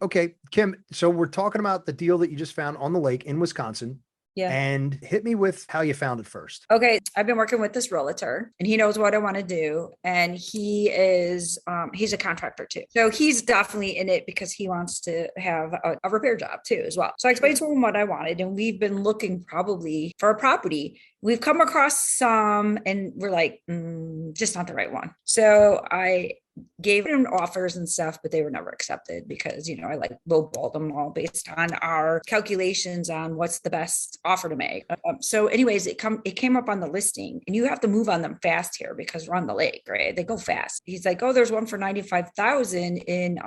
Okay, Kim, so we're talking about the deal that you just found on the lake in Wisconsin. Yeah. And hit me with how you found it first. Okay. I've been working with this realtor and he knows what I want to do. And he's a contractor too. So he's definitely in it because he wants to have a repair job too, as well. So I explained to him what I wanted and we've been looking probably for a property. We've come across some and we're like, just not the right one. So I gave him offers and stuff, but they were never accepted because, I like lowballed them all based on our calculations on what's the best offer to make. So anyways, it came up on the listing and you have to move on them fast here because we're on the lake, right? They go fast. He's like, oh, there's one for 95,000 in,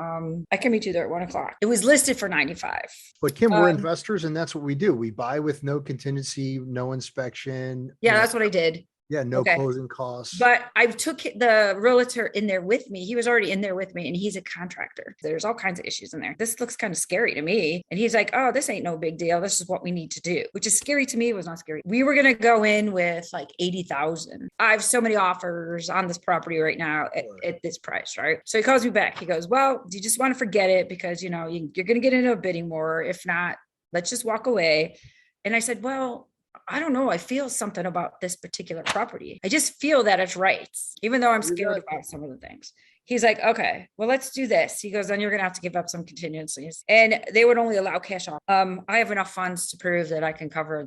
I can meet you there at 1:00. It was listed for 95. But Kim, we're investors and that's what we do. We buy with no contingency, no inspection. Yeah, that's what I did. Yeah, no closing costs. But I took the realtor in there with me. He was already in there with me and he's a contractor. There's all kinds of issues in there. This looks kind of scary to me. And he's like, oh, this ain't no big deal. This is what we need to do, which is scary to me. It was not scary. We were going to go in with like 80,000. I have so many offers on this property right now at this price, right? So he calls me back. He goes, well, do you just want to forget it? Because, you're going to get into a bidding war. If not, let's just walk away. And I said, well, I don't know. I feel something about this particular property. I just feel that it's right, even though I'm scared about some of the things. He's like, okay, well, let's do this. He goes, then you're going to have to give up some contingencies. And they would only allow cash off. I have enough funds to prove that I can cover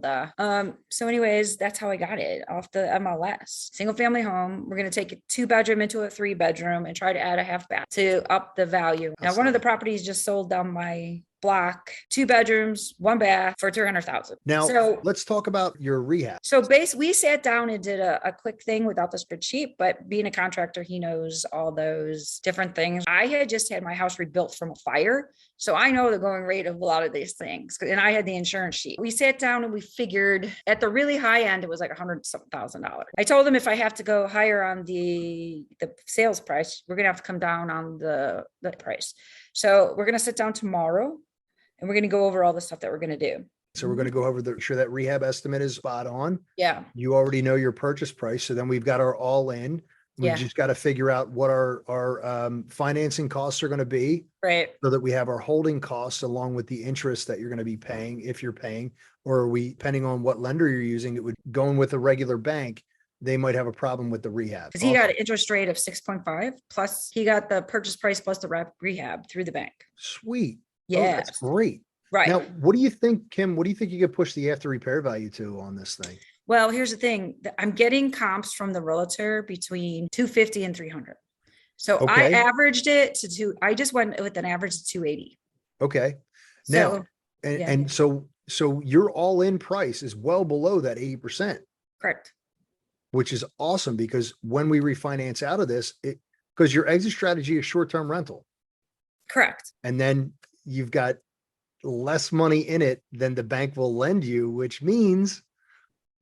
so anyways, that's how I got it off the MLS. Single family home. We're going to take a 2-bedroom into a 3-bedroom and try to add a half bath to up the value. Now, one of the properties just sold down my block, 2 bedrooms, 1 bath for 300,000. Now, so let's talk about your rehab. So we sat down and did a quick thing without the spreadsheet, but being a contractor, he knows all those different things. I had just had my house rebuilt from a fire. So I know the going rate of a lot of these things. And I had the insurance sheet. We sat down and we figured at the really high end, it was like $100,000. I told him if I have to go higher on the sales price, we're going to have to come down on the price. So we're going to sit down tomorrow. And we're going to go over all the stuff that we're going to do. So we're going to go over sure that rehab estimate is spot on. Yeah. You already know your purchase price. So then we've got our all in. We just got to figure out what our financing costs are going to be. Right. So that we have our holding costs along with the interest that you're going to be paying if you're paying, or are we, depending on what lender you're using, it would going with a regular bank. They might have a problem with the rehab. Because he got an interest rate of 6.5 plus he got the purchase price plus the rehab through the bank. Sweet. Yeah, oh, that's great. Right. Now, what do you think, Kim? What do you think you could push the after repair value to on this thing? Well, here's the thing. I'm getting comps from the realtor between 250 and 300. So I averaged it to I just went with an average of 280. Okay. Now, so your all in price is well below that 80%. Correct. Which is awesome because when we refinance out of this, because your exit strategy is short-term rental. Correct. And then you've got less money in it than the bank will lend you, which means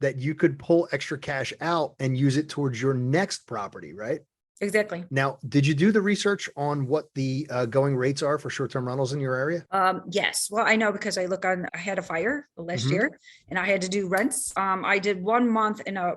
that you could pull extra cash out and use it towards your next property, right? Exactly. Now, did you do the research on what the going rates are for short-term rentals in your area? Yes. Well, I know because I had a fire last year and I had to do rents. I did 1 month in a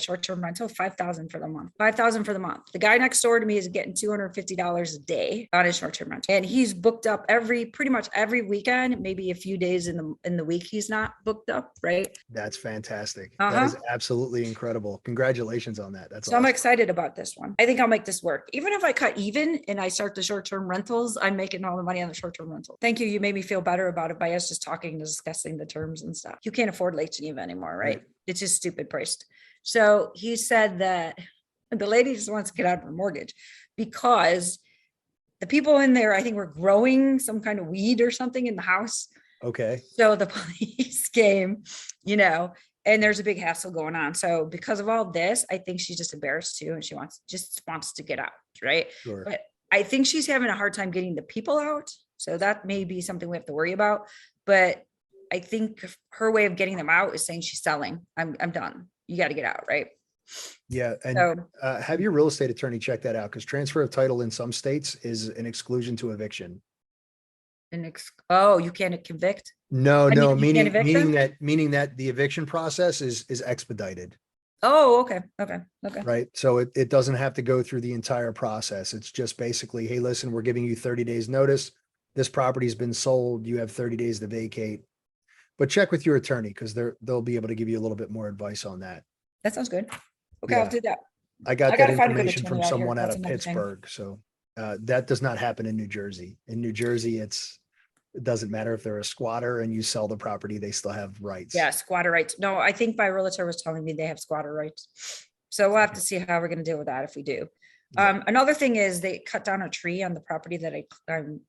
short-term rental, 5,000 for the month, 5,000 for the month. The guy next door to me is getting $250 a day on his short-term rental. And he's booked up pretty much every weekend, maybe a few days in the week. He's not booked up. Right. That's fantastic. That is absolutely incredible. Congratulations on that. That's so awesome. I'm excited about this one. I think I'll make this work. Even if I cut even and I start the short-term rentals, I'm making all the money on the short-term rental. Thank you. You made me feel better about it by us just talking and discussing the terms and stuff. You can't afford Lake Geneva anymore, right? It's just stupid priced. So he said that the lady just wants to get out of her mortgage because the people in there, I think, were growing some kind of weed or something in the house. Okay. So the police came, and there's a big hassle going on. So because of all this, I think she's just embarrassed too. And she wants to get out. Right. Sure. But I think she's having a hard time getting the people out. So that may be something we have to worry about. But I think her way of getting them out is saying she's selling. I'm done. You got to get out. Right. Yeah. And have your real estate attorney check that out because transfer of title in some states is an exclusion to eviction. You can't convict? No, meaning that the eviction process is expedited. Oh, okay. Right. So it doesn't have to go through the entire process. It's just basically, hey, listen, we're giving you 30 days notice. this property's been sold, you have 30 days to vacate. But check with your attorney because they'll be able to give you a little bit more advice on that. That sounds good. Okay, I'll Yeah. do that. I got I that gotta find a good information from attorney out here. someone out That's of another thing. Pittsburgh. So that does not happen in New Jersey. In New Jersey, it doesn't matter if they're a squatter and you sell the property, they still have rights. Yeah, squatter rights. No, I think my realtor was telling me they have squatter rights. So we'll have to see how we're gonna deal with that if we do. Yeah. Another thing is they cut down a tree on the property that I'm,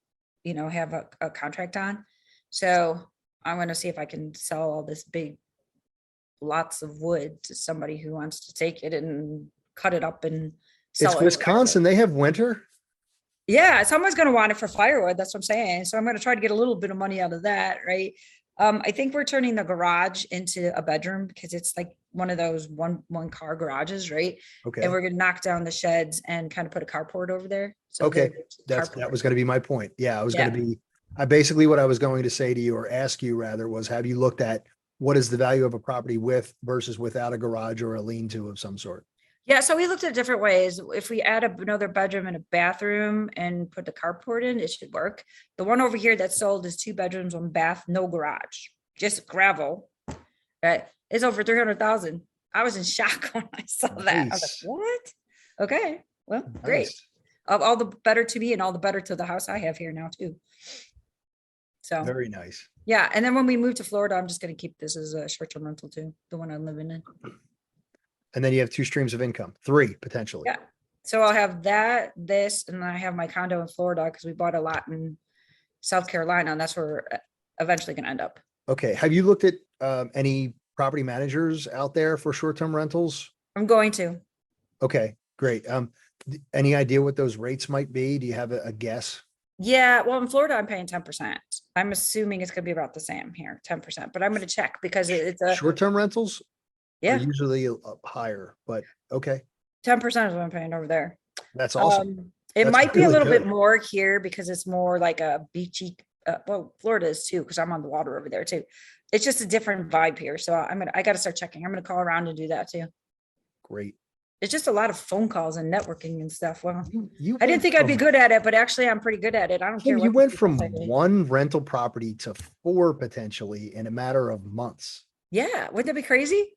have a contract on. So I'm gonna see if I can sell all this big lots of wood to somebody who wants to take it and cut it up and sell It's it. Wisconsin. They have winter. Yeah, someone's gonna want it for firewood. That's what I'm saying. So I'm gonna try to get a little bit of money out of that, right? I think we're turning the garage into a bedroom because it's like one of those one car garages, right? Okay. And we're gonna knock down the sheds and kind of put a carport over there. So Okay. the That carport. was going to be my point. Yeah. Basically what I was going to say to you or ask you rather was, have you looked at what is the value of a property with versus without a garage or a lean-to of some sort? Yeah, so we looked at different ways. If we add another bedroom and a bathroom and put the carport in, it should work. The one over here that's sold is 2 bedrooms, 1 bath, no garage, just gravel. Right? It's over 300,000. I was in shock when I saw that. I was Nice. like, what? Okay, well, great. Nice. All the better to me and all the better to the house I have here now too. So Very nice. yeah, and then when we move to Florida, I'm just going to keep this as a short-term rental too, the one I'm living in. And then you have 2 streams of income, 3 potentially. Yeah. So I'll have this, and then I have my condo in Florida because we bought a lot in South Carolina, and that's where we're eventually going to end up. Okay. Have you looked at any property managers out there for short-term rentals? I'm going to. Okay, great. Any idea what those rates might be? Do you have a guess? Yeah, well, in Florida, I'm paying 10%. I'm assuming it's going to be about the same here, 10%, but I'm going to check because it's a Short-term rentals are yeah, usually higher, but okay. 10% is what I'm paying over there. That's awesome. It That's might be a really little bit good. more here because it's more like a beachy. Well, Florida is too because I'm on the water over there too. It's just a different vibe here, so I got to start checking. I'm going to call around and do that too. Great. It's just a lot of phone calls and networking and stuff. Well, You I didn't went think I'd be from- good at it, but actually I'm pretty good at it. I don't care. You what went people from say. 1 rental property to 4 potentially in a matter of months. Yeah, wouldn't that be crazy?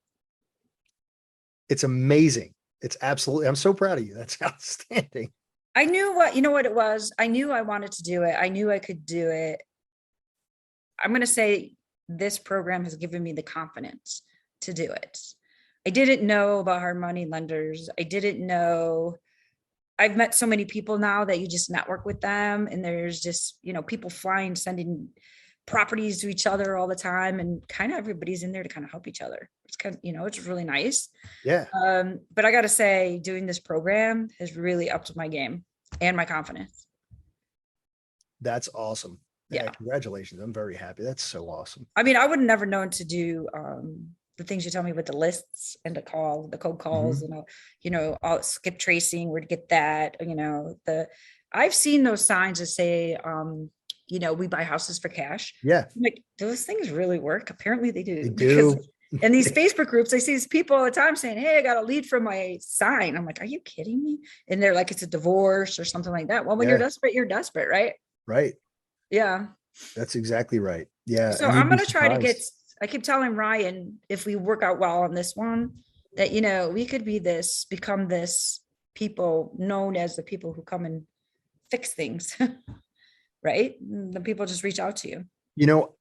It's amazing. It's absolutely, I'm so proud of you. That's outstanding. I knew what it was. I knew I wanted to do it. I knew I could do it. I'm going to say this program has given me the confidence to do it. I didn't know about hard money lenders. I didn't know. I've met so many people now that you just network with them, and there's just, people flying, sending properties to each other all the time, and kind of everybody's in there to kind of help each other. It's kind of, it's really nice. Yeah. But I got to say, doing this program has really upped my game and my confidence. That's awesome. Yeah. Congratulations. I'm very happy. That's so awesome. I mean, I would have never known to do the things you tell me with the lists and the cold calls, all skip tracing, where to get that, I've seen those signs that say, we buy houses for cash. Yeah. I'm like, those things really work. Apparently they do. They do. In these Facebook groups, I see these people all the time saying, hey, I got a lead from my sign. I'm like, are you kidding me? And they're like, it's a divorce or something like that. Well, when you're desperate, right? Right. Yeah. That's exactly right. Yeah. So and you'd I'm be going to try to surprised. I keep telling Ryan, if we work out well on this one, that, we could become this people known as the people who come and fix things, right? The people just reach out to you.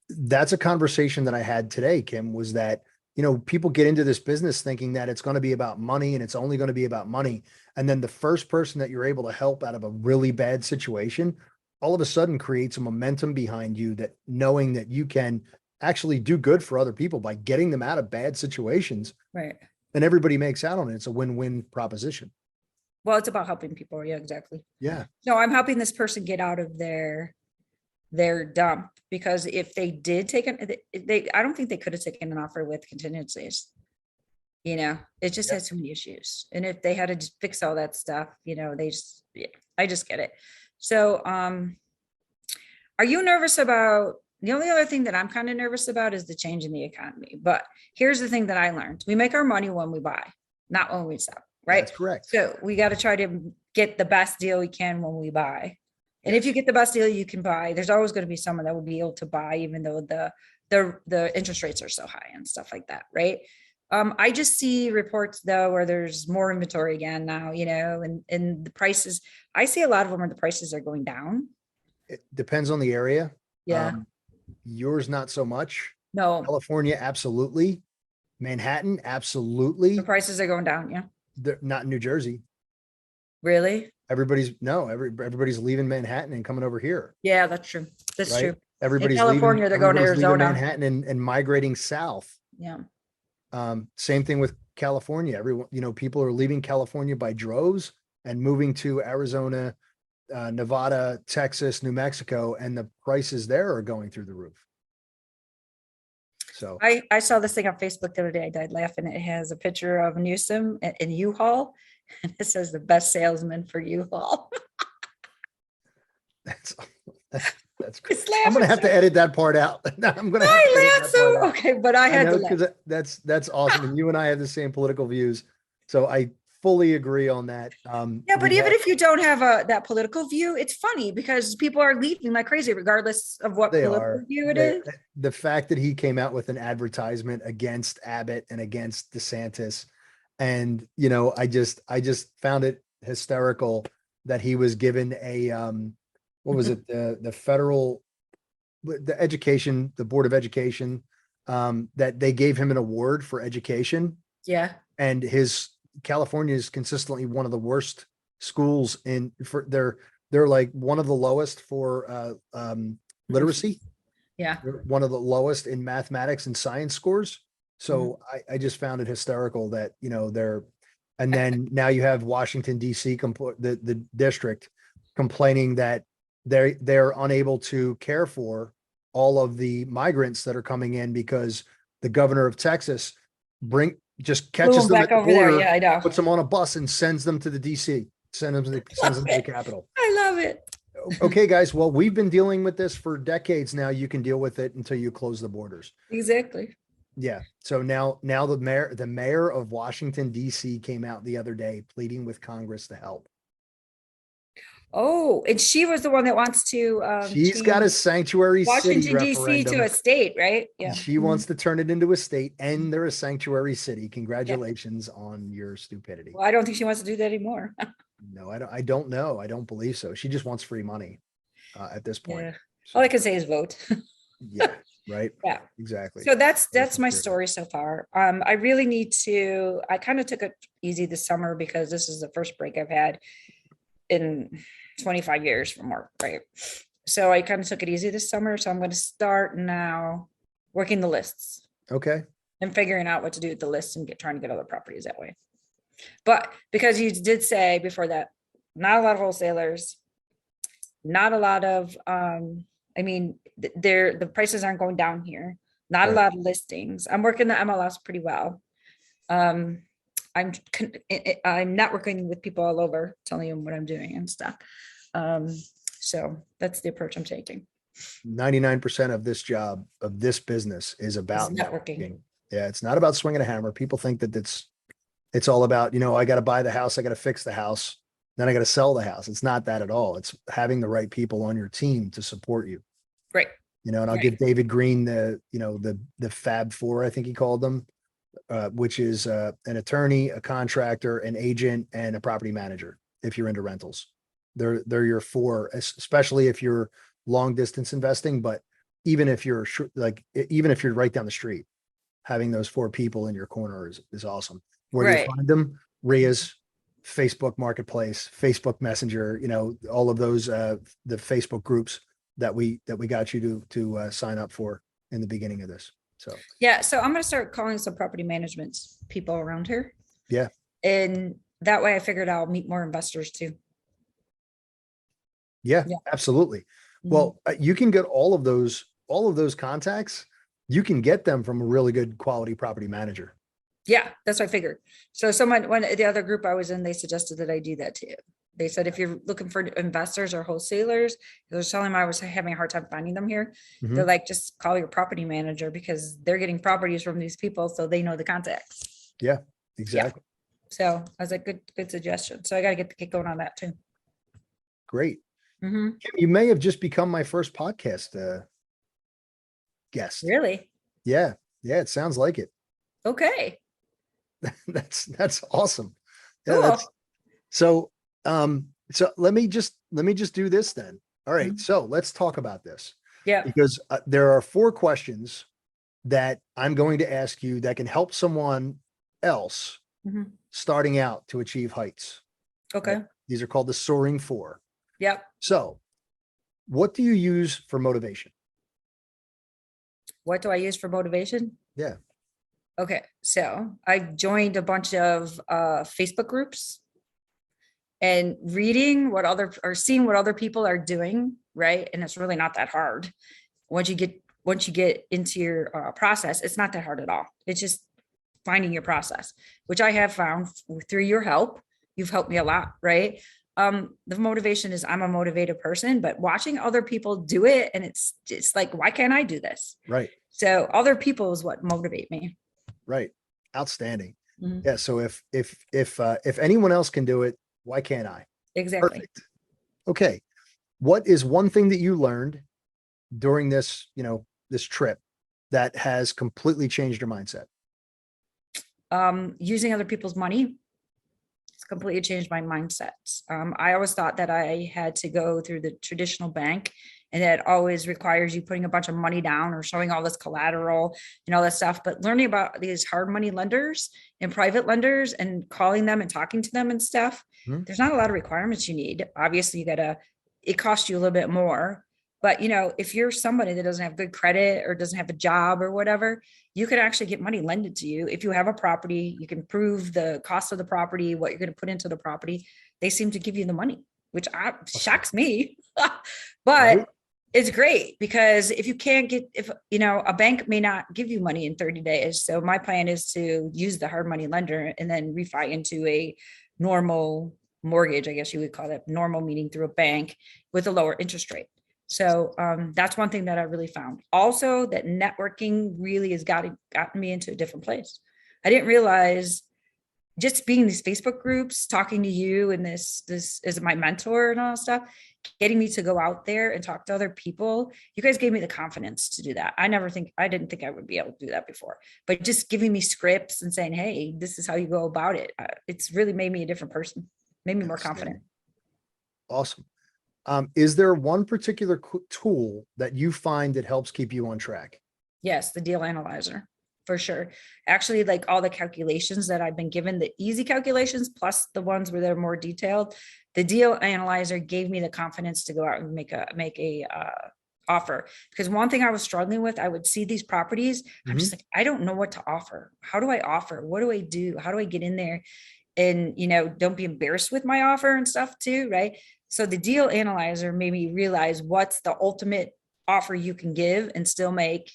That's a conversation that I had today, Kim, was that, people get into this business thinking that it's going to be about money and it's only going to be about money. And then the first person that you're able to help out of a really bad situation, all of a sudden creates a momentum behind you, that knowing that you can actually do good for other people by getting them out of bad situations. Right. And everybody makes out on it. It's a win-win proposition. Well, it's about helping people. Yeah, exactly. Yeah. No, I'm helping this person get out of their dump, because if they did take I don't think they could have taken an offer with contingencies. It just has too many issues. And if they had to just fix all that stuff, I just get it. So, are you nervous about, the only other thing that I'm kind of nervous about is the change in the economy. But here's the thing that I learned. We make our money when we buy, not when we sell, right? That's correct. So we got to try to get the best deal we can when we buy. And if you get the best deal you can buy, there's always going to be someone that will be able to buy, even though the interest rates are so high and stuff like that, right? I just see reports though where there's more inventory again now, and the prices. I see a lot of them where the prices are going down. It depends on the area. Yeah. Yours, not so much. No, California, absolutely. Manhattan, the absolutely. prices are going down. Yeah. They're not in New Jersey. Really? Everybody's leaving Manhattan and coming over here, Yeah, that's true. That's right? true. Everybody's California, leaving, they're going to everybody's leaving Arizona. Manhattan and migrating south. Yeah. Same thing with California. Everyone, people are leaving California by droves and moving to Arizona, Nevada, Texas, New Mexico, and the prices there are going through the roof. So I saw this thing on Facebook the other day. I died laughing. It has a picture of Newsom in U-Haul, and it says the best salesman for U-Haul. that's great. I'm gonna have to edit that part out. I'm gonna have to I edit laugh that part so out. okay, but I had to laugh. Because that's awesome. And you and I have the same political views. So I fully agree on that. Yeah, but even if you don't have that political view, it's funny because people are leaving like crazy, regardless of what political view it is. The fact that he came out with an advertisement against Abbott and against DeSantis, and I just found it hysterical that he was given a what was it, the Board of Education, that they gave him an award for education. Yeah. And California is consistently one of the worst schools they're like one of the lowest for literacy. Yeah. They're one of the lowest in mathematics and science scores. So I just found it hysterical that, and then now you have Washington, DC, the district complaining that they're unable to care for all of the migrants that are coming in because the governor of Texas just catches them at the border, yeah, I know. puts them on a bus and sends them to the DC, sends them to the Capitol. I love it. Okay, guys. Well, we've been dealing with this for decades now. You can deal with it until you close the borders. Exactly. Yeah. So now the mayor of Washington, DC came out the other day pleading with Congress to help. Oh, and she was the one that wants to she's got a sanctuary Washington, city DC to a state, right? Yeah. She wants to turn it into a state, and they're a sanctuary city. Congratulations on your stupidity. Well, I don't think she wants to do that anymore. No, I don't know. I don't believe so. She just wants free money at this point. Yeah. So, all I can say is vote. Yeah. Right. Yeah, exactly. So that's my story so far. I really need to, I kind of took it easy this summer because this is the first break I've had in 25 years from work, right? So I kind of took it easy this summer. So I'm going to start now working the lists. Okay. And figuring out what to do with the lists and trying to get other properties that way. But because you did say before that, not a lot of wholesalers, not a lot of, the prices aren't going down here. Not a lot of listings. I'm working the MLS pretty well. I'm networking with people all over, telling them what I'm doing and stuff. So that's the approach I'm taking. 99% of this job, of this business, is about networking. Yeah, it's not about swinging a hammer. People think that it's all about, I got to buy the house, I got to fix the house, then I got to sell the house. It's not that at all. It's having the right people on your team to support you. Right. And I'll give David Green the Fab Four, I think he called them, which is an attorney, a contractor, an agent, and a property manager. If you're into rentals, they're your four, especially if you're long distance investing. But even if you're right down the street, having those four people in your corner is awesome. Where do you find them? REA's, Facebook Marketplace, Facebook Messenger, all of those, the Facebook groups that we got you to sign up for in the beginning of this. So I'm going to start calling some property management people around here. Yeah. And that way I figured I'll meet more investors too. Yeah. Absolutely. Mm-hmm. Well, you can get all of those contacts. You can get them from a really good quality property manager. Yeah, that's what I figured. So the other group I was in, they suggested that I do that too. They said, if you're looking for investors or wholesalers, they're telling me I was having a hard time finding them here. Mm-hmm. They're like, just call your property manager because they're getting properties from these people. So they know the contacts. Yeah, exactly. Yeah. So I was like, good suggestion. So I got to get going on that too. Great. Mhm. Kim, you may have just become my first podcast guest. Really? Yeah. Yeah. It sounds like it. Okay. That's awesome. Yeah. Cool. So let me just do this then. All right. Mhm. So let's talk about this Yep. because there are 4 questions that I'm going to ask you that can help someone else Mhm. starting out to achieve heights. Right? Okay. These are called the soaring 4. Yep. So what do you use for motivation? What do I use for motivation? Yeah. Okay. So I joined a bunch of Facebook groups and reading what other or seeing what other people are doing, right? And it's really not that hard. Once you get into your process, it's not that hard at all. It's just finding your process, which I have found through your help. You've helped me a lot, right? The motivation is I'm a motivated person, but watching other people do it, and it's just like, why can't I do this? Right. So other people is what motivate me. Right. Outstanding. Mhm. Yeah. So if anyone else can do it, why can't I? Exactly. Perfect. Okay. What is one thing that you learned during this trip that has completely changed your mindset? Using other people's money, it's completely changed my mindset. I always thought that I had to go through the traditional bank, and that always requires you putting a bunch of money down or showing all this collateral and all that stuff. But learning about these hard money lenders and private lenders and calling them and talking to them and stuff, Hmm? there's not a lot of requirements you need. Obviously, it costs you a little bit more. But if you're somebody that doesn't have good credit or doesn't have a job or whatever, you could actually get money lended to you. If you have a property, you can prove the cost of the property, what you're going to put into the property. They seem to give you the money, which Awesome. shocks me. Right. But it's great because if a bank may not give you money in 30 days. So my plan is to use the hard money lender and then refi into a normal mortgage, I guess you would call it, normal meaning through a bank with a lower interest rate. So that's one thing that I really found. Also, that networking really has gotten me into a different place. I didn't realize just being in these Facebook groups, talking to you and this is my mentor and all that stuff, getting me to go out there and talk to other people. You guys gave me the confidence to do that. I didn't think I would be able to do that before, but just giving me scripts and saying, hey, this is how you go about it. It's really made me a different person, made me more confident. Outstanding. Awesome. Is there one particular tool that you find that helps keep you on track? Yes, the deal analyzer for sure. Actually, like all the calculations that I've been given, the easy calculations plus the ones where they're more detailed, the deal analyzer gave me the confidence to go out and make a offer. Because one thing I was struggling with, I would see these properties. I'm Mhm. just like, I don't know what to offer. How do I offer? What do I do? How do I get in there? And don't be embarrassed with my offer and stuff too, right? So the deal analyzer made me realize what's the ultimate offer you can give and still make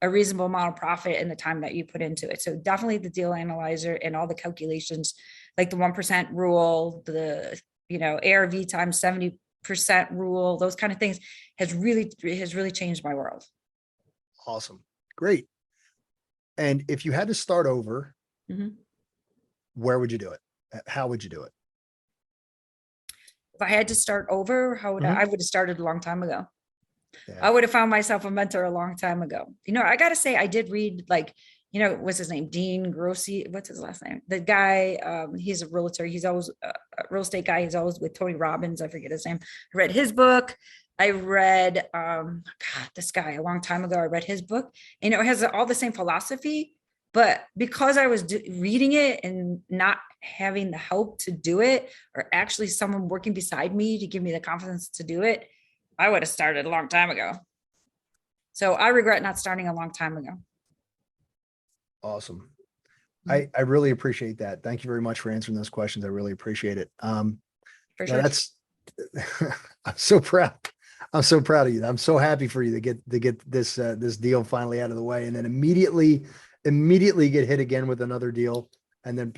a reasonable amount of profit in the time that you put into it. So definitely the deal analyzer and all the calculations, like the 1% rule, the ARV times 70% rule, those kind of things has really changed my world. Awesome. Great. And if you had to start over, Mhm. where would you do it? How would you do it? If I had to start over, how would Mhm. I would have started a long time ago. Yeah. I would have found myself a mentor a long time ago. I got to say, I did read what's his name? Dean Grossi. What's his last name? The guy, he's a realtor. He's always a real estate guy. He's always with Tony Robbins. I forget his name. I read his book. I read, God, this guy a long time ago. I read his book. It has all the same philosophy, but because I was reading it and not having the help to do it, or actually someone working beside me to give me the confidence to do it, I would have started a long time ago. So I regret not starting a long time ago. Awesome. Mhm. I really appreciate that. Thank you very much for answering those questions. I really appreciate it. For Yeah, sure. that's I'm so proud. I'm so proud of you. I'm so happy for you to get this deal finally out of the way, and then immediately get hit again with another deal, and then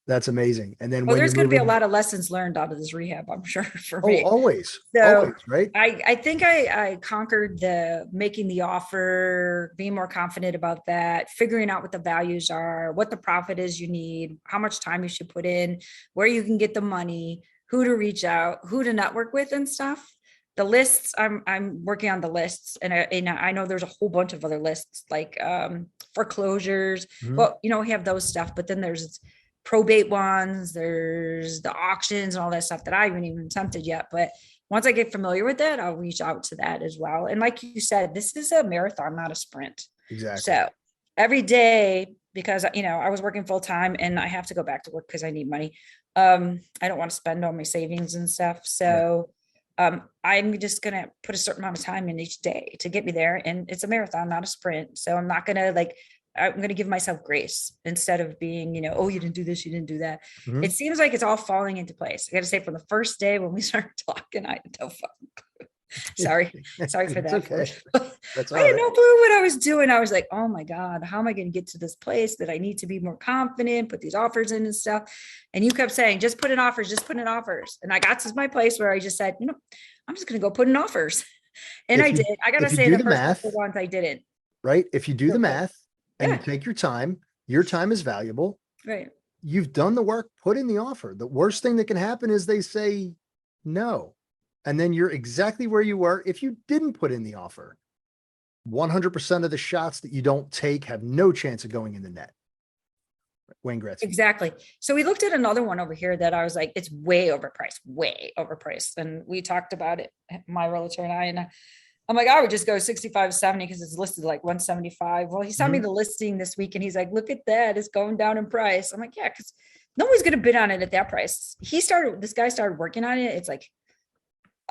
that's amazing. And then Well, when you're there's going to be a moving, lot of lessons learned out of this rehab, I'm sure, for oh, me. always, So always, right? I think I conquered the making the offer, being more confident about that, figuring out what the values are, what the profit is you need, how much time you should put in, where you can get the money, who to reach out, who to network with and stuff. The lists, I'm working on the lists, and I know there's a whole bunch of other lists like foreclosures. Mhm. Well, we have those stuff, but then there's probate ones, there's the auctions and all that stuff that I haven't even attempted yet. But once I get familiar with it, I'll reach out to that as well. And like you said, this is a marathon, not a sprint. Exactly. So every day, because I was working full time and I have to go back to work because I need money. I don't want to spend all my savings and stuff. So I'm just going to put a certain amount of time in each day to get me there. And it's a marathon, not a sprint. So I'm not going to I'm going to give myself grace instead of being, oh, you didn't do this, you didn't do that. Mhm. It seems like it's all falling into place. I got to say, from the first day when we started talking, I had no fucking clue. Sorry for It's that. okay. That's I all had right. no clue what I was doing. I was like, oh my God, how am I going to get to this place that I need to be more confident, put these offers in and stuff. And you kept saying, just put in offers, just put in offers. And I got to my place where I just said, I'm just going to go put in offers. And I did. I got to say, the first couple ones I didn't. Right. If you do the Okay. math and you Yeah. take your time is valuable. Right. You've done the work, put in the offer. The worst thing that can happen is they say no. And then you're exactly where you were if you didn't put in the offer. 100% of the shots that you don't take have no chance of going in the net. Wayne Gretzky. Exactly. So we looked at another one over here that I was like, it's way overpriced. And we talked about it, my realtor and I, and I'm like, I would just go 65, 70 because it's listed like 175. Well, he sent me the listing this week and he's like, look at that. It's going down in price. I'm like, yeah, because no one's going to bid on it at that price. This guy started working on it. It's like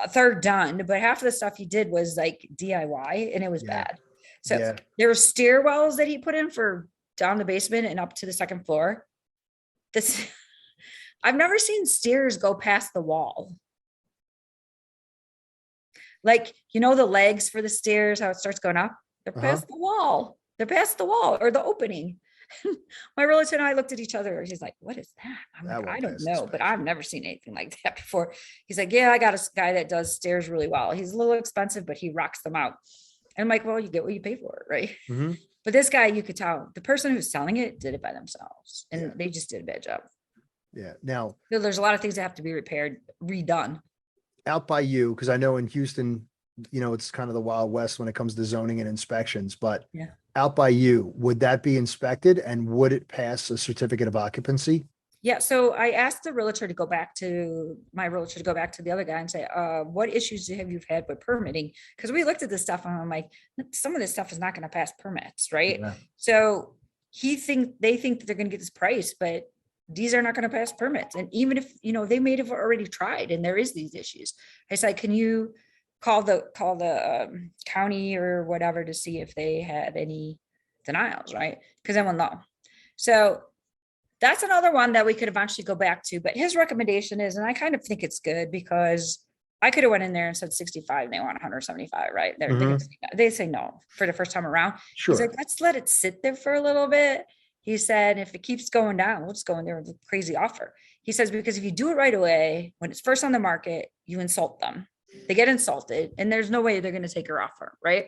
a third done, but half of the stuff he did was like DIY and it was bad. So there were stairwells that he put in for down the basement and up to the second floor. I've never seen stairs go past the wall. Like, the legs for the stairs, how it starts going up, they're past the wall. They're past the wall or the opening. My realtor and I looked at each other. He's like, what is that? I'm like, I don't know, but I've never seen anything like that before. He's like, yeah, I got a guy that does stairs really well. He's a little expensive, but he rocks them out. And I'm like, well, you get what you pay for it, right? Mm-hmm. But this guy, you could tell the person who's selling it did it by themselves and they just did a bad job. Yeah. Now, there's a lot of things that have to be repaired, redone. Out by you, because I know in Houston, it's kind of the Wild West when it comes to zoning and inspections, but out by you, would that be inspected and would it pass a certificate of occupancy? Yeah. So I asked the realtor to go back to the other guy and say, what issues have you had with permitting? Because we looked at this stuff and I'm like, some of this stuff is not going to pass permits, right? Yeah. So they think that they're going to get this price, but these are not going to pass permits. And even if, they may have already tried and there is these issues. I said, can you call the county or whatever to see if they had any denials, right? Because then we'll know. So that's another one that we could eventually go back to. But his recommendation is, and I kind of think it's good because I could have went in there and said 65 and they want 175, right? They say no for the first time around. Sure. He's like, let's let it sit there for a little bit. He said, if it keeps going down, we'll just go in there with a crazy offer. He says, because if you do it right away, when it's first on the market, you insult them. They get insulted and there's no way they're going to take your offer, right?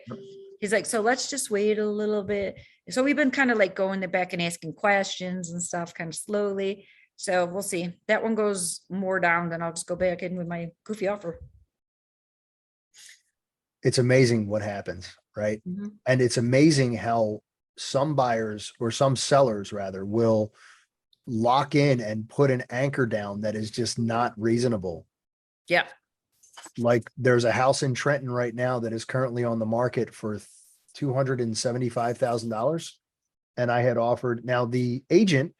He's like, so let's just wait a little bit. So we've been kind of like going back and asking questions and stuff kind of slowly. So we'll see. That one goes more down, then I'll just go back in with my goofy offer. It's amazing what happens, right? Mm-hmm. And it's amazing how some buyers or some sellers rather will lock in and put an anchor down that is just not reasonable. Yeah. Like there's a house in Trenton right now that is currently on the market for $275,000. And I had offered, now the agent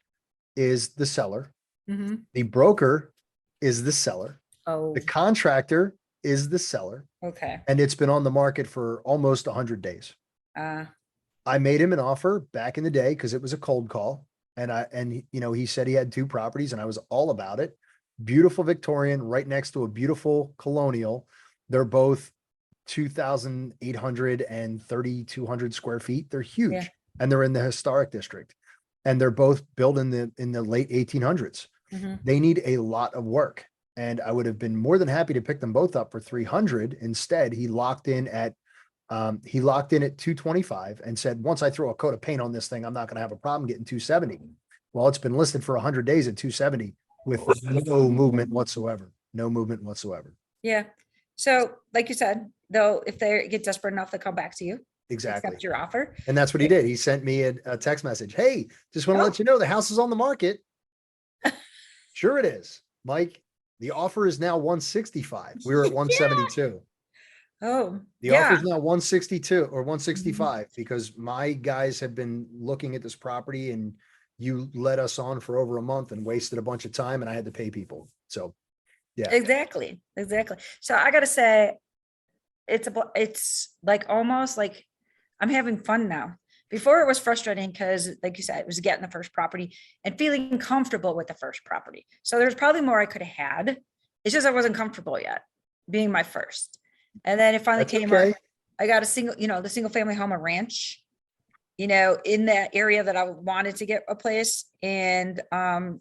is the seller. Mm-hmm. The broker is the seller. Oh. The contractor is the seller. Okay. And it's been on the market for almost 100 days. I made him an offer back in the day because it was a cold call. And he said he had 2 properties and I was all about it. Beautiful Victorian right next to a beautiful colonial. They're both 2,800 and 3,200 square feet. They're huge and they're in the historic district and they're both built in the late 1800s. Mm-hmm. They need a lot of work. And I would have been more than happy to pick them both up for 300. Instead, he locked in at 225 and said, once I throw a coat of paint on this thing, I'm not going to have a problem getting 270. Well, it's been listed for 100 days at 270 with no movement whatsoever. no movement whatsoever. Yeah. So like you said, though, if they get desperate enough, they'll come back to you. Exactly. Accept your offer. And that's what he did. He sent me a text message. Hey, just want to Oh. let you know the house is on the market. Sure it is. Mike, the offer is now 165. We were at 172. Oh, The yeah. offer is now 162 or 165 because my guys have been looking at this property and you led us on for over a month and wasted a bunch of time and I had to pay people. So yeah. Exactly. So I gotta say, it's like almost like I'm having fun now. Before it was frustrating because, like you said, it was getting the first property and feeling comfortable with the first property. So there's probably more I could have had. It's just I wasn't comfortable yet being my first. And then it finally That's came okay. up. I got a the single family home, a ranch, in that area that I wanted to get a place. And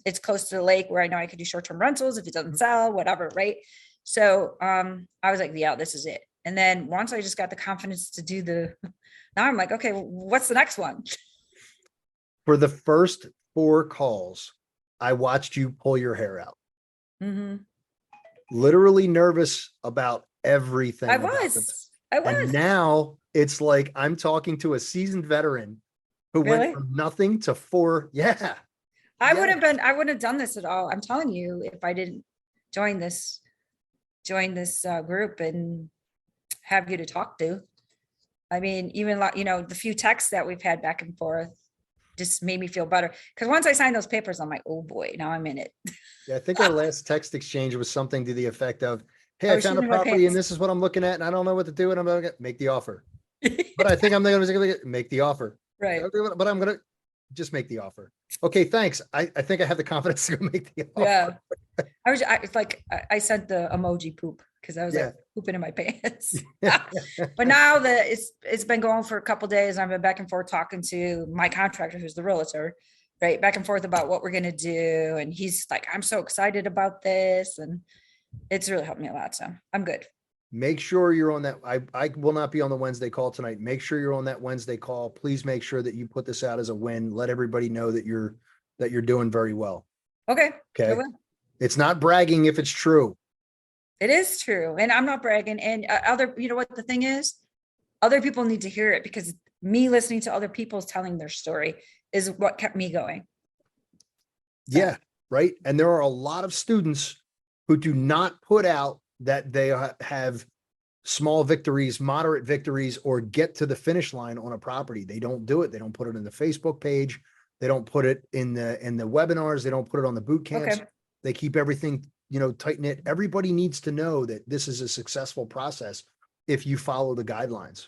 it's close to the lake where I know I could do short-term rentals if it doesn't sell, whatever, right? So I was like, yeah, this is it. And then once I just got the confidence to do now I'm like, okay, what's the next one? For the first 4 calls, I watched you pull your hair out. Mm-hmm. Literally nervous about everything. I was. And now it's like I'm talking to a seasoned veteran who went from nothing to 4. Yeah. I wouldn't have done this at all. I'm telling you, if I didn't join this group and have you to talk to. I mean, even like, the few texts that we've had back and forth just made me feel better. Because once I signed those papers, I'm like, oh boy, now I'm in it. Yeah, I think our last text exchange was something to the effect of, hey, I found a property and this is what I'm looking at and I don't know what to do and I'm going to make the offer. But I think I'm going to make the offer. Right. But I'm going to just make the offer. Okay, thanks. I think I have the confidence to go make the offer. Yeah. I sent the emoji poop because I was like pooping in my pants. But now that it's been going for a couple of days, I've been back and forth talking to my contractor, who's the realtor, right? Back and forth about what we're going to do. And he's like, I'm so excited about this. And it's really helped me a lot. So I'm good. Make sure you're on that. I will not be on the Wednesday call tonight. Make sure you're on that Wednesday call. Please make sure that you put this out as a win. Let everybody know that you're doing very well. Okay. Okay. It's not bragging if it's true. It is true. And I'm not bragging. And what the thing is, other people need to hear it because me listening to other people's telling their story is what kept me going. Yeah. Right. And there are a lot of students who do not put out that they have small victories, moderate victories, or get to the finish line on a property. They don't do it. They don't put it in the Facebook page. They don't put it in the webinars. They don't put it on the boot camps. Okay. They keep everything, tight knit. Everybody needs to know that this is a successful process if you follow the guidelines.